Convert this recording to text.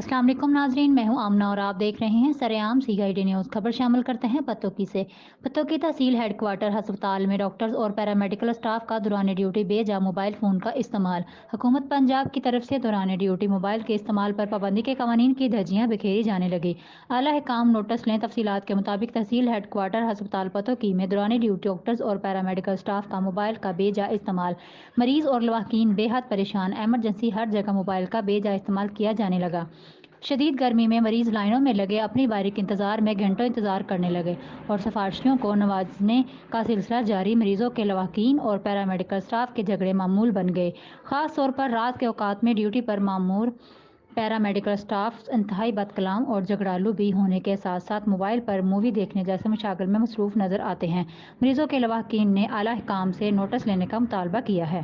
السلام علیکم ناظرین، میں ہوں آمنہ اور آپ دیکھ رہے ہیں سرعام CID نیوز۔ خبر شامل کرتے ہیں پتوکی سے۔ پتوکی تحصیل ہیڈ کوارٹر ہسپتال میں ڈاکٹرز اور پیرا میڈیکل اسٹاف کا دوران ڈیوٹی بے جا موبائل فون کا استعمال۔ حکومت پنجاب کی طرف سے دوران ڈیوٹی موبائل کے استعمال پر پابندی کے قوانین کی دھجیاں بکھیری جانے لگی۔ اعلیٰ حکام نوٹس لیں۔ تفصیلات کے مطابق تحصیل ہیڈ کوارٹر ہسپتال پتوکی میں دوران ڈیوٹی ڈاکٹرز اور پیرا میڈیکل اسٹاف کا موبائل کا بے جا استعمال۔ مریض اور لواحقین بے حد پریشان۔ ایمرجنسی ہر جگہ موبائل کا بے جا استعمال کیا جانے لگا۔ شدید گرمی میں مریض لائنوں میں لگے اپنی باری کے انتظار میں گھنٹوں انتظار کرنے لگے اور سفارشیوں کو نوازنے کا سلسلہ جاری۔ مریضوں کے لواحقین اور پیرا میڈیکل اسٹاف کے جھگڑے معمول بن گئے۔ خاص طور پر رات کے اوقات میں ڈیوٹی پر مامور پیرا میڈیکل اسٹاف انتہائی بد کلام اور جھگڑالو بھی ہونے کے ساتھ ساتھ موبائل پر مووی دیکھنے جیسے مشاغل میں مصروف نظر آتے ہیں۔ مریضوں کے لواحقین نے اعلیٰ حکام سے نوٹس لینے کا مطالبہ کیا ہے۔